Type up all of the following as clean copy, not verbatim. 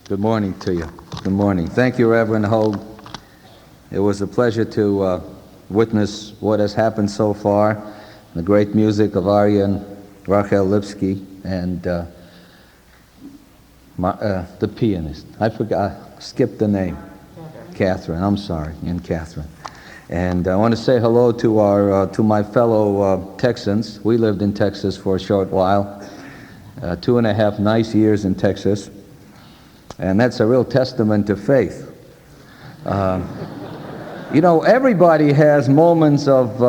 Good morning to you. Good morning. Thank you, Reverend Hogue. It was a pleasure to witness what has happened so far. The great music of Arya and Rachel Lipsky and the pianist. I skipped the name. Catherine. I'm sorry, and Catherine. And I want to say hello to my fellow Texans. We lived in Texas for a short while. 2.5 nice years in Texas. And that's a real testament to faith. You know, everybody has moments of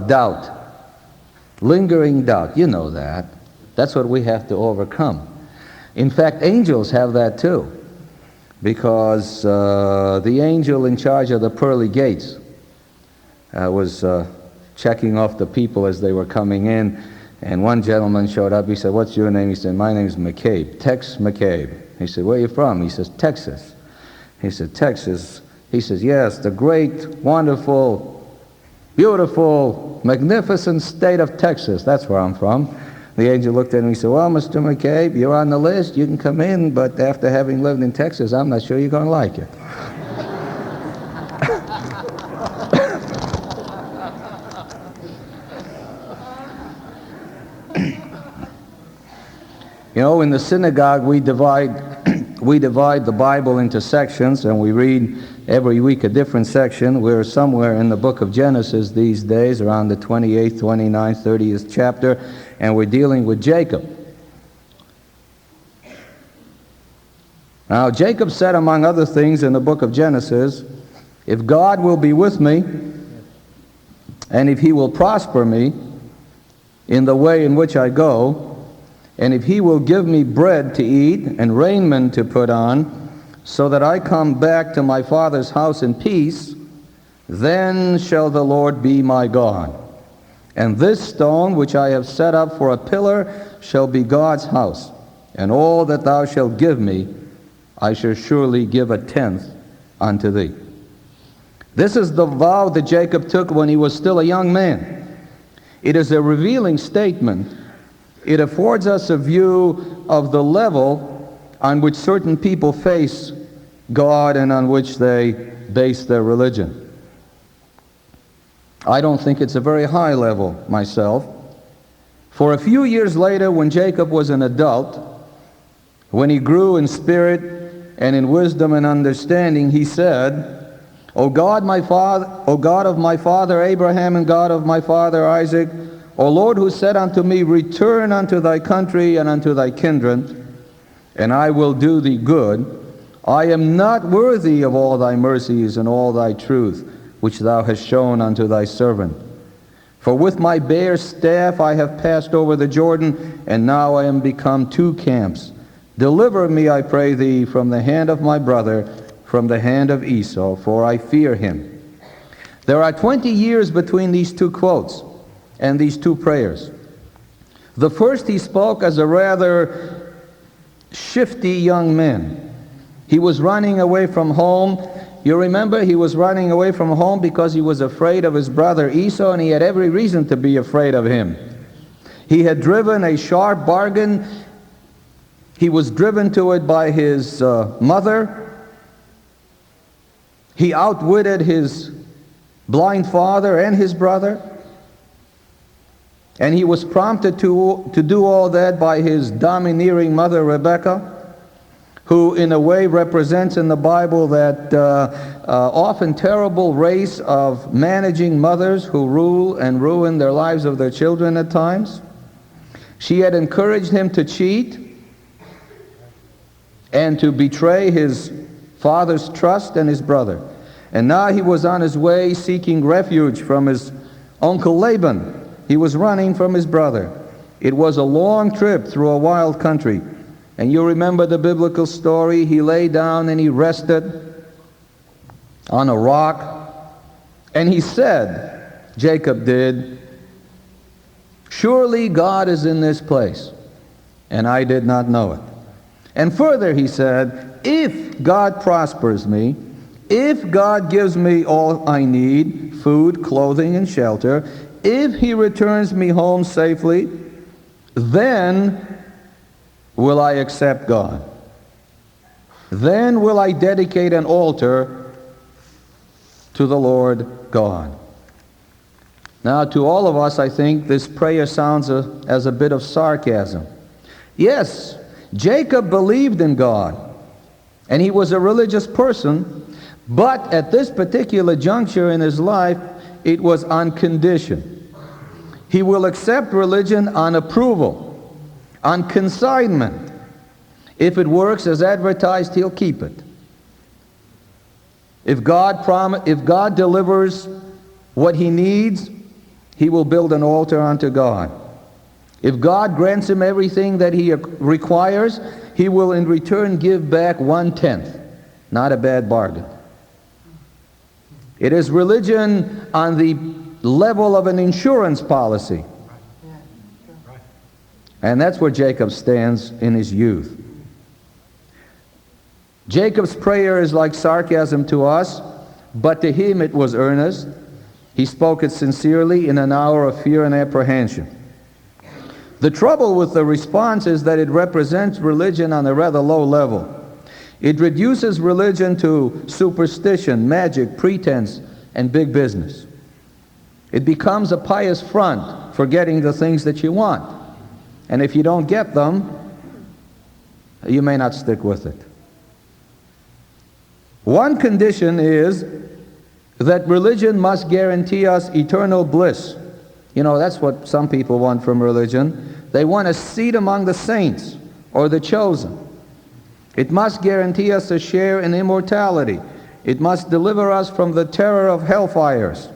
doubt, lingering doubt. You know that. That's what we have to overcome. In fact, angels have that too, because the angel in charge of the pearly gates was checking off the people as they were coming in. And one gentleman showed up. He said, "What's your name?" He said, "My name's McCabe, Tex McCabe." He said, "Where are you from?" He says, "Texas." He said, "Texas?" He says, "Yes, the great, wonderful, beautiful, magnificent state of Texas. That's where I'm from." The angel looked at him and he said, "Well, Mr. McCabe, you're on the list. You can come in, but after having lived in Texas, I'm not sure you're going to like it." You know, in the synagogue, we divide the Bible into sections, and we read every week a different section. We're somewhere in the book of Genesis these days, around the 28th, 29th, 30th chapter, and we're dealing with Jacob. Now, Jacob said, among other things in the book of Genesis, "If God will be with me, and if he will prosper me in the way in which I go, and if he will give me bread to eat and raiment to put on, so that I come back to my father's house in peace, then shall the Lord be my God. And this stone which I have set up for a pillar shall be God's house. And all that thou shalt give me, I shall surely give 1/10 unto thee." This is the vow that Jacob took when he was still a young man. It is a revealing statement. It affords us a view of the level on which certain people face God and on which they base their religion. I don't think it's a very high level myself. For a few years later, when Jacob was an adult, when he grew in spirit and in wisdom and understanding, he said, O God of my father Abraham and God of my father Isaac, O Lord, who said unto me, Return unto thy country and unto thy kindred, and I will do thee good. I am not worthy of all thy mercies and all thy truth, which thou hast shown unto thy servant. For with my bare staff I have passed over the Jordan, and now I am become 2 camps. Deliver me, I pray thee, from the hand of my brother, from the hand of Esau, for I fear him. There are 20 years between these 2 quotes and these 2 prayers. The first he spoke as a rather shifty young man. He was running away from home. You remember, he was running away from home because he was afraid of his brother Esau, and he had every reason to be afraid of him. He had driven a sharp bargain. He was driven to it by his mother. He outwitted his blind father and his brother. And he was prompted to do all that by his domineering mother, Rebecca, who in a way represents in the Bible that often terrible race of managing mothers who rule and ruin their lives of their children at times. She had encouraged him to cheat and to betray his father's trust and his brother. And now he was on his way seeking refuge from his uncle Laban. He was running from his brother. It was a long trip through a wild country. And you remember the biblical story. He lay down and he rested on a rock. And he said, Jacob did, "Surely God is in this place, and I did not know it." And further he said, "If God prospers me, if God gives me all I need, food, clothing, and shelter, if he returns me home safely, then will I accept God. Then will I dedicate an altar to the Lord God. Now, to all of us, I think this prayer sounds as a bit of sarcasm. Yes, Jacob believed in God, and he was a religious person, but at this particular juncture in his life, it was on condition. He will accept religion on approval, on consignment. If it works as advertised, he'll keep it. If God delivers what he needs, he will build an altar unto God. If God grants him everything that he requires, he will in return give back 1/10. Not a bad bargain. It is religion on the level of an insurance policy. And that's where Jacob stands in his youth. Jacob's prayer is like sarcasm to us, but to him it was earnest. He spoke it sincerely in an hour of fear and apprehension. The trouble with the response is that it represents religion on a rather low level. It reduces religion to superstition, magic, pretense, and big business. It becomes a pious front for getting the things that you want. And if you don't get them, you may not stick with it. One condition is that religion must guarantee us eternal bliss. You know, that's what some people want from religion. They want a seat among the saints or the chosen. It must guarantee us a share in immortality. It must deliver us from the terror of hellfires.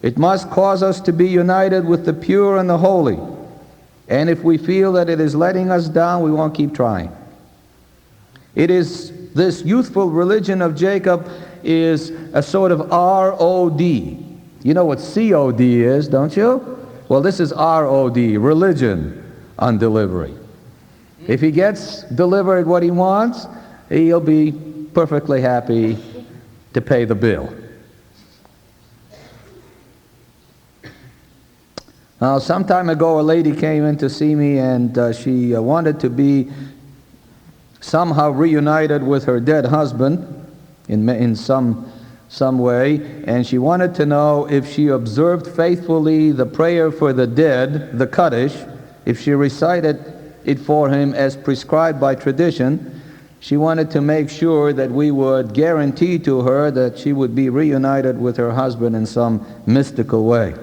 It must cause us to be united with the pure and the holy. And if we feel that it is letting us down, we won't keep trying. It is this youthful religion of Jacob is a sort of R-O-D. You know what C-O-D is, don't you? Well, this is R-O-D, religion on delivery. If he gets delivered what he wants, he'll be perfectly happy to pay the bill. Now, some time ago, a lady came in to see me, and she wanted to be somehow reunited with her dead husband in some way, and she wanted to know if she observed faithfully the prayer for the dead, the Kaddish, if she recited it for him as prescribed by tradition. She wanted to make sure that we would guarantee to her that she would be reunited with her husband in some mystical way.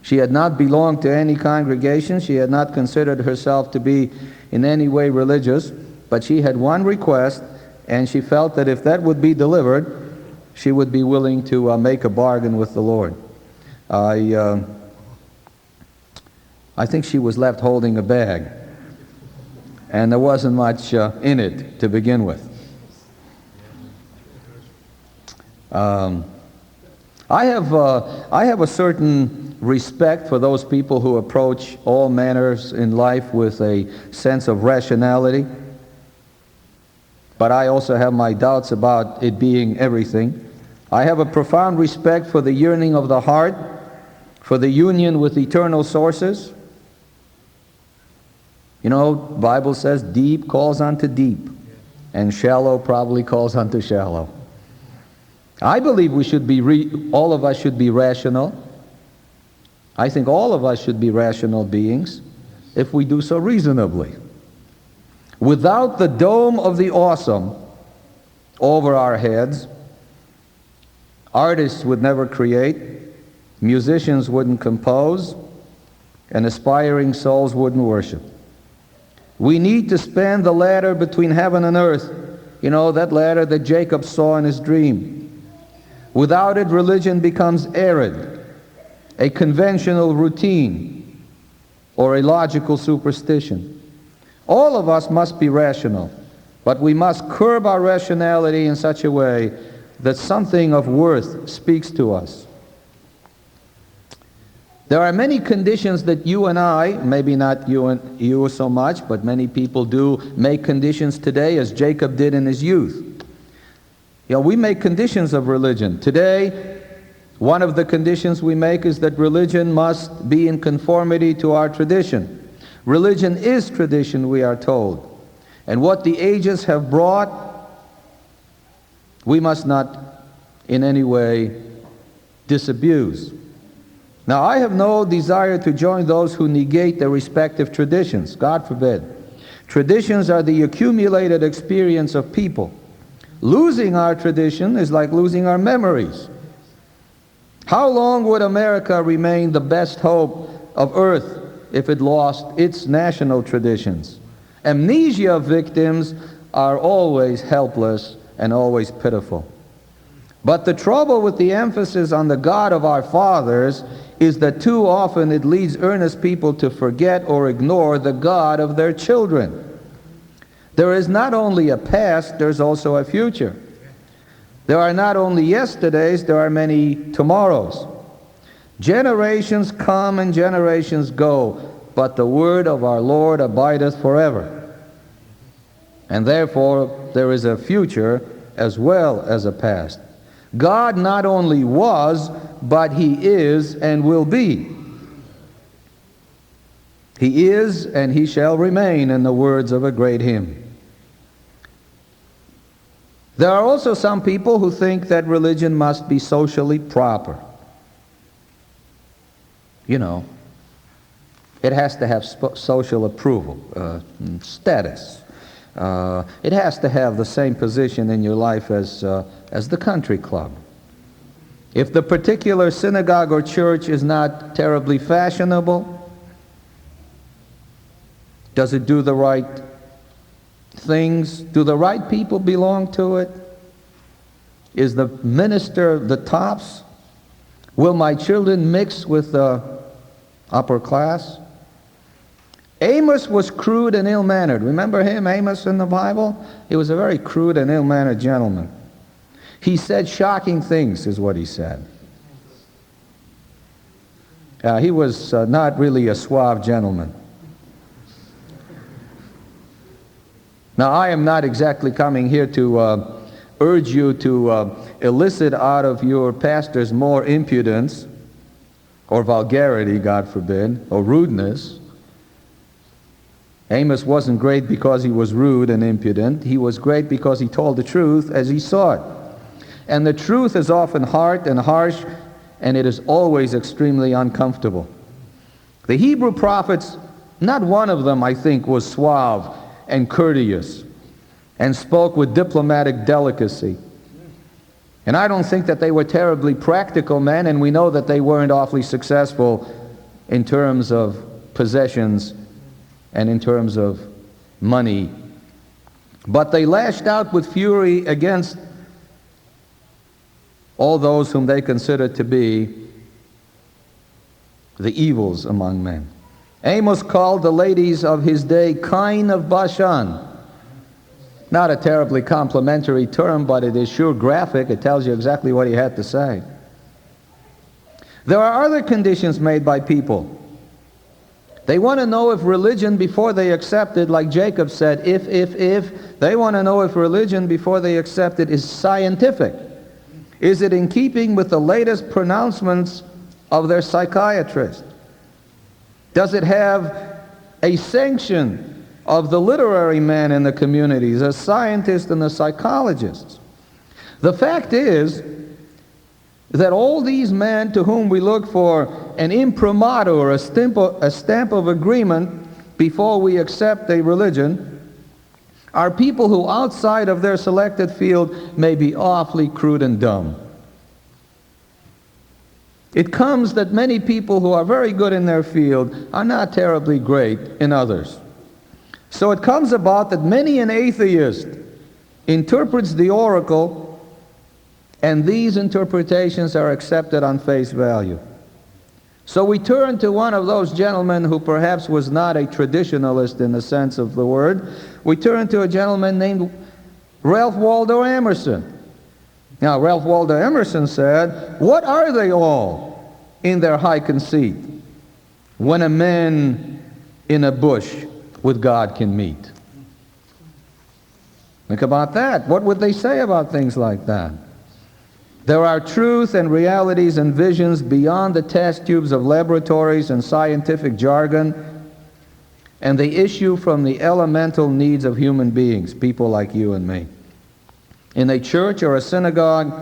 She had not belonged to any congregation. She had not considered herself to be in any way religious, but she had one request, and she felt that if that would be delivered, she would be willing to make a bargain with the Lord. I think she was left holding a bag, and there wasn't much in it to begin with. I have a certain respect for those people who approach all manners in life with a sense of rationality, but I also have my doubts about it being everything. I have a profound respect for the yearning of the heart, for the union with eternal sources. You know, the Bible says deep calls unto deep, and shallow probably calls unto shallow. I believe we should be, all of us should be rational. I think all of us should be rational beings if we do so reasonably. Without the dome of the awesome over our heads, artists would never create, musicians wouldn't compose, and aspiring souls wouldn't worship. We need to span the ladder between heaven and earth. You know, that ladder that Jacob saw in his dream. Without it, religion becomes arid, a conventional routine, or a logical superstition. All of us must be rational, but we must curb our rationality in such a way that something of worth speaks to us. There are many conditions that you and I, maybe not you so much, but many people do make conditions today, as Jacob did in his youth. You know, we make conditions of religion. Today, one of the conditions we make is that religion must be in conformity to our tradition. Religion is tradition, we are told. And what the ages have brought, we must not in any way disabuse. Now, I have no desire to join those who negate their respective traditions. God forbid. Traditions are the accumulated experience of people. Losing our tradition is like losing our memories. How long would America remain the best hope of earth if it lost its national traditions? Amnesia victims are always helpless and always pitiful. But the trouble with the emphasis on the God of our fathers is that too often it leads earnest people to forget or ignore the God of their children. There is not only a past, there's also a future. There are not only yesterdays, there are many tomorrows. Generations come and generations go, but the word of our Lord abideth forever. And therefore, there is a future as well as a past. God not only was, but He is and will be. He is and He shall remain, in the words of a great hymn. There are also some people who think that religion must be socially proper. You know, it has to have social approval, status. It has to have the same position in your life as the country club. If the particular synagogue or church is not terribly fashionable, does it do the right things? Do the right people belong to it? Is the minister the tops? Will my children mix with the upper class? Amos was crude and ill-mannered. Remember him, Amos, in the Bible? He was a very crude and ill-mannered gentleman. He said shocking things, is what he said. He was not really a suave gentleman. Now, I am not exactly coming here to urge you to elicit out of your pastors more impudence or vulgarity, God forbid, or rudeness. Amos wasn't great because he was rude and impudent. He was great because he told the truth as he saw it. And the truth is often hard and harsh, and it is always extremely uncomfortable. The Hebrew prophets, not one of them, I think, was suave and courteous and spoke with diplomatic delicacy. And I don't think that they were terribly practical men, and we know that they weren't awfully successful in terms of possessions and in terms of money. But they lashed out with fury against all those whom they considered to be the evils among men. Amos called the ladies of his day kine of Bashan. Not a terribly complimentary term, but it is sure graphic. It tells you exactly what he had to say. There are other conditions made by people. They want to know if religion before they accept it, like Jacob said, if, they want to know if religion before they accept it is scientific. Is it in keeping with the latest pronouncements of their psychiatrist? Does it have a sanction of the literary man in the communities, the scientists and the psychologists? The fact is that all these men to whom we look for an imprimatur, or a stamp of agreement before we accept a religion, are people who outside of their selected field may be awfully crude and dumb. It comes that many people who are very good in their field are not terribly great in others. So it comes about that many an atheist interprets the oracle, and these interpretations are accepted on face value. So we turn to one of those gentlemen who perhaps was not a traditionalist in the sense of the word. We turn to a gentleman named Ralph Waldo Emerson. Now, Ralph Waldo Emerson said, "What are they all in their high conceit when a man in a bush with God can meet?" Think about that. What would they say about things like that? There are truth and realities and visions beyond the test tubes of laboratories and scientific jargon. and they issue from the elemental needs of human beings, people like you and me. In a church or a synagogue,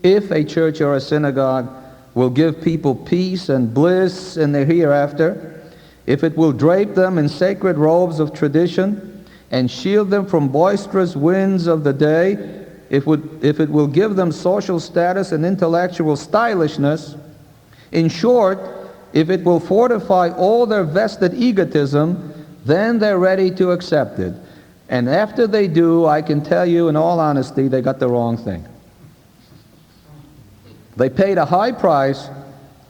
if a church or a synagogue will give people peace and bliss in the hereafter, if it will drape them in sacred robes of tradition and shield them from boisterous winds of the day, if it will give them social status and intellectual stylishness, in short, if it will fortify all their vested egotism, then they're ready to accept it. And after they do, I can tell you in all honesty, they got the wrong thing. They paid a high price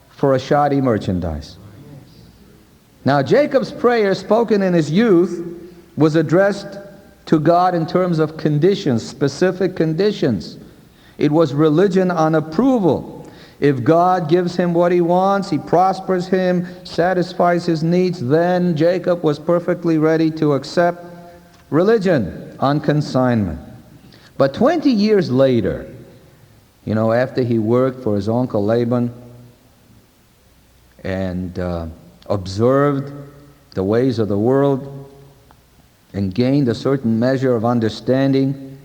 for a shoddy merchandise. Now, Jacob's prayer, spoken in his youth, was addressed to God in terms of conditions, specific conditions. It was religion on approval. If God gives him what he wants, he prospers him, satisfies his needs, then Jacob was perfectly ready to accept religion on consignment. But 20 years later, after he worked for his uncle Laban and observed the ways of the world and gained a certain measure of understanding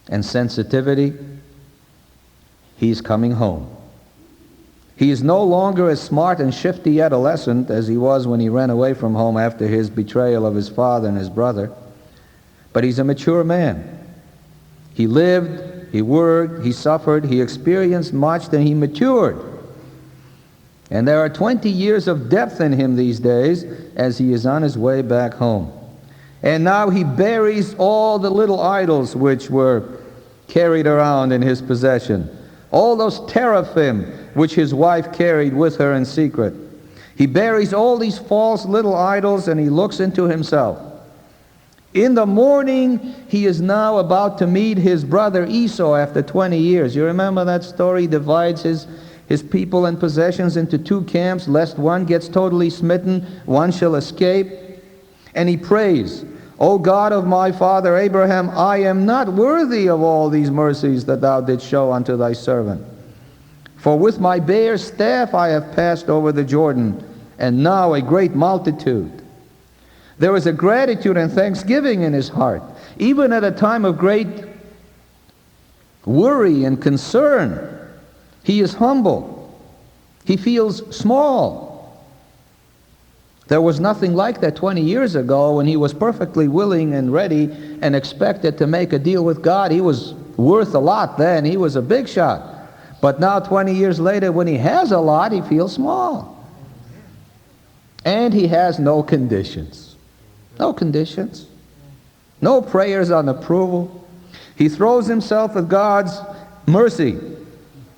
and sensitivity, he's coming home. He is no longer a smart and shifty adolescent as he was when he ran away from home after his betrayal of his father and his brother, but he's a mature man. He lived, he worked, he suffered, he experienced much, then he matured. And there are 20 years of depth in him these days as he is on his way back home. And now he buries all the little idols which were carried around in his possession. All those teraphim which his wife carried with her in secret. He buries all these false little idols and he looks into himself. In the morning, he is now about to meet his brother Esau after 20 years. You remember that story? He divides his people and possessions into two camps, lest one gets totally smitten, one shall escape. And he prays, O God of my father Abraham, I am not worthy of all these mercies that thou didst show unto thy servant. For with my bare staff I have passed over the Jordan, and now a great multitude. There is a gratitude and thanksgiving in his heart. Even at a time of great worry and concern, he is humble. He feels small. There was nothing like that 20 years ago when he was perfectly willing and ready and expected to make a deal with God. He was worth a lot then. He was a big shot. But now 20 years later, when he has a lot, he feels small. And he has no conditions. No conditions. No prayers on approval. He throws himself at God's mercy.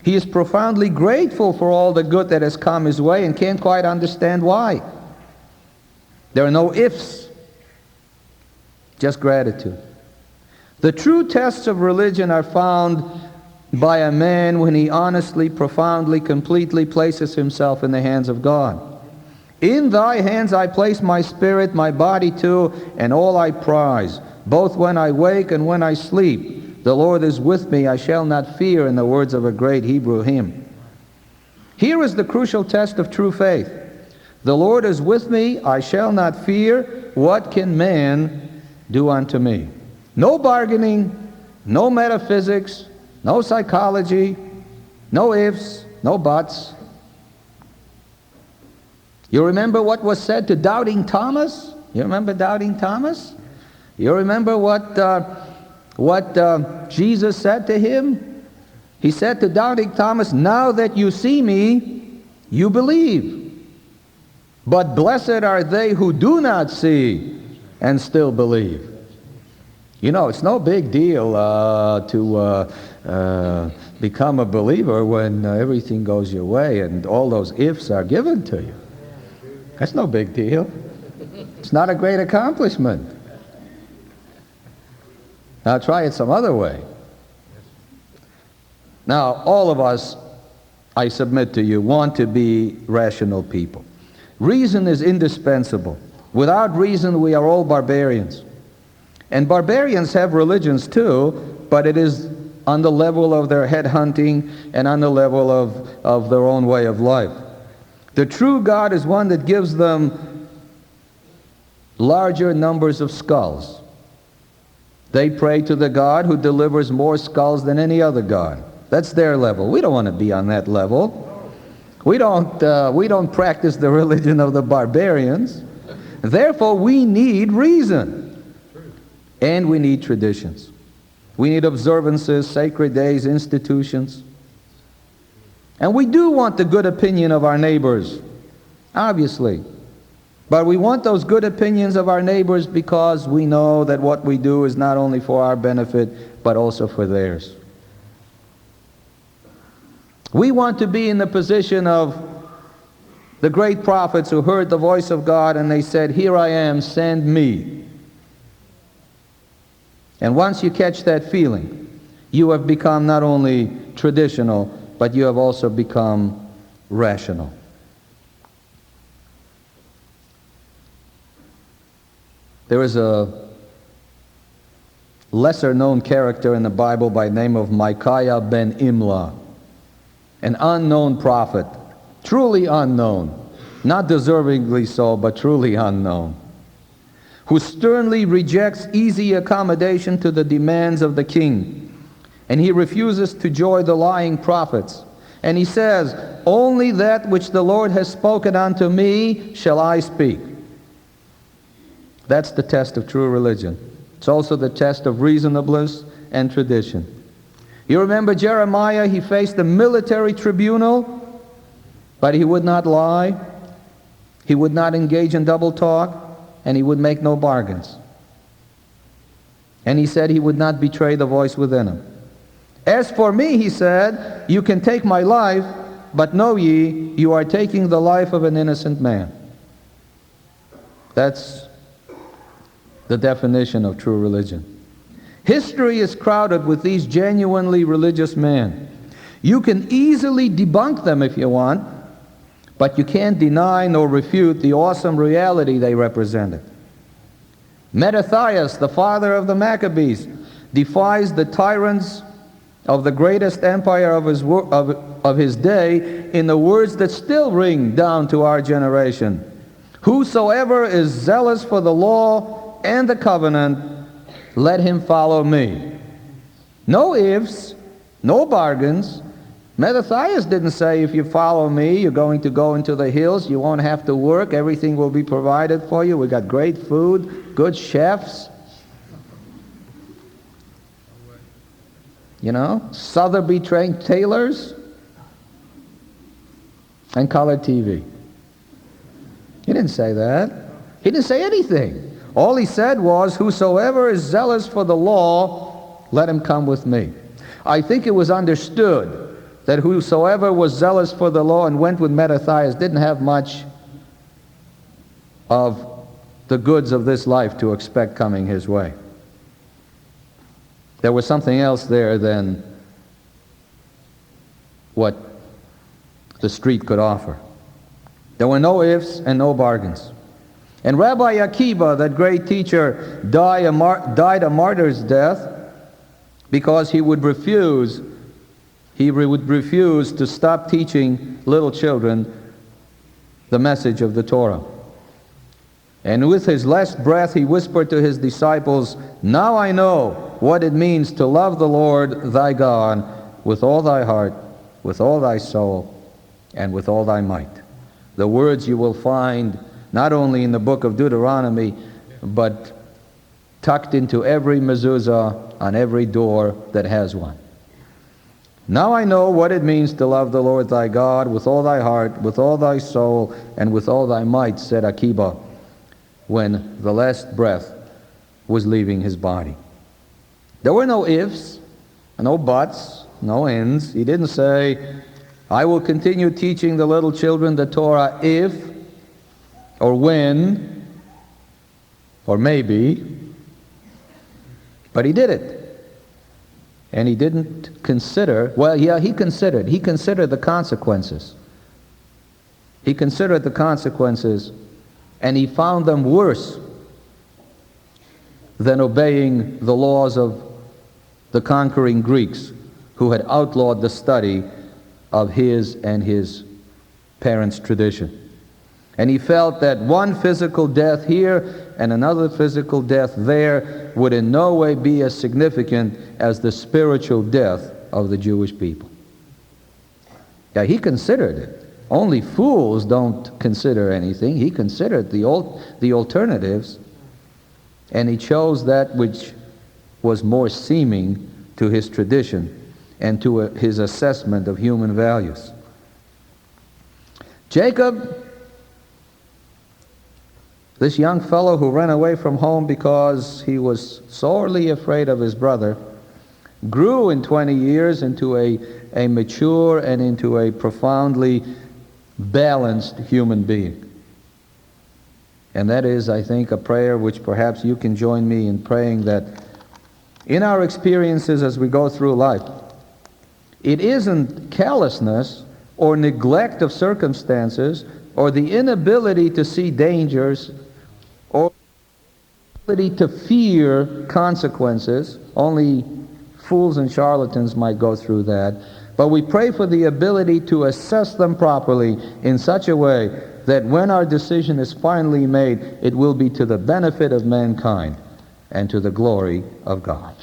He is profoundly grateful for all the good that has come his way and can't quite understand why. There are no ifs, just gratitude. The true tests of religion are found by a man when he honestly, profoundly, completely places himself in the hands of God. In thy hands I place my spirit, my body too, and all I prize, both when I wake and when I sleep. The Lord is with me, I shall not fear, in the words of a great Hebrew hymn. Here is the crucial test of true faith. The Lord is with me, I shall not fear. What can man do unto me? No bargaining, no metaphysics, no psychology, no ifs, no buts. You remember what was said to doubting Thomas? You remember doubting Thomas? You remember what Jesus said to him? He said to doubting Thomas, now that you see me, you believe. But blessed are they who do not see and still believe. You know, it's no big deal to become a believer when everything goes your way and all those ifs are given to you. That's no big deal. It's not a great accomplishment. Now try it some other way. Now, all of us, I submit to you, want to be rational people. Reason is indispensable. Without reason, we are all barbarians. And barbarians have religions too, but it is on the level of their head hunting and on the level of their own way of life. The true God is one that gives them larger numbers of skulls. They pray to the God who delivers more skulls than any other God. That's their level. We don't want to be on that level. We don't practice the religion of the barbarians. Therefore, we need reason. And we need traditions. We need observances, sacred days, institutions. And we do want the good opinion of our neighbors, obviously. But we want those good opinions of our neighbors because we know that what we do is not only for our benefit, but also for theirs. We want to be in the position of the great prophets who heard the voice of God and they said, "Here I am, send me." And once you catch that feeling, you have become not only traditional, but you have also become rational. There is a lesser-known character in the Bible by the name of Micaiah ben Imlah, an unknown prophet, truly unknown, not deservingly so, but truly unknown, who sternly rejects easy accommodation to the demands of the king, and he refuses to join the lying prophets. And he says, "Only that which the Lord has spoken unto me shall I speak." That's the test of true religion. It's also the test of reasonableness and tradition. You remember Jeremiah, he faced a military tribunal, but he would not lie. He would not engage in double talk, and he would make no bargains. And he said he would not betray the voice within him. "As for me," he said, "you can take my life, but know ye, you are taking the life of an innocent man." That's the definition of true religion. History is crowded with these genuinely religious men. You can easily debunk them if you want, but you can't deny nor refute the awesome reality they represented. Mattathias, the father of the Maccabees, defies the tyrants of the greatest empire of his day in the words that still ring down to our generation. "Whosoever is zealous for the law and the covenant, let him follow me." No ifs, no bargains. Mattathias didn't say, "If you follow me, you're going to go into the hills, you won't have to work, everything will be provided for you, we got great food, good chefs." You know, Sotheby-trained tailors and color TV. He didn't say that. He didn't say anything. All he said was, "Whosoever is zealous for the law, let him come with me." I think it was understood that whosoever was zealous for the law and went with Mattathias didn't have much of the goods of this life to expect coming his way. There was something else there than what the street could offer. There were no ifs and no bargains. And Rabbi Akiva, that great teacher, died a martyr's death because he would refuse to stop teaching little children the message of the Torah. And with his last breath, he whispered to his disciples, "Now I know what it means to love the Lord thy God with all thy heart, with all thy soul, and with all thy might." The words you will find not only in the book of Deuteronomy, but tucked into every mezuzah on every door that has one. "Now I know what it means to love the Lord thy God with all thy heart, with all thy soul, and with all thy might," said Akiba when the last breath was leaving his body. There were no ifs, no buts, no ends. He didn't say, "I will continue teaching the little children the Torah if, or when, or maybe," but he did it. And he didn't consider, well, yeah, he considered the consequences. He considered the consequences, and he found them worse than obeying the laws of the conquering Greeks who had outlawed the study of his and his parents' tradition. And he felt that one physical death here and another physical death there would in no way be as significant as the spiritual death of the Jewish people. Yeah, he considered it. Only fools don't consider anything. He considered the alternatives, and he chose that which was more seeming to his tradition and to his assessment of human values. Jacob, this young fellow who ran away from home because he was sorely afraid of his brother, grew in 20 years into a mature and into a profoundly balanced human being. And that is, I think, a prayer which perhaps you can join me in praying, that in our experiences as we go through life, it isn't callousness or neglect of circumstances or the inability to see dangers or ability to fear consequences. Only fools and charlatans might go through that. But we pray for the ability to assess them properly in such a way that when our decision is finally made, it will be to the benefit of mankind and to the glory of God.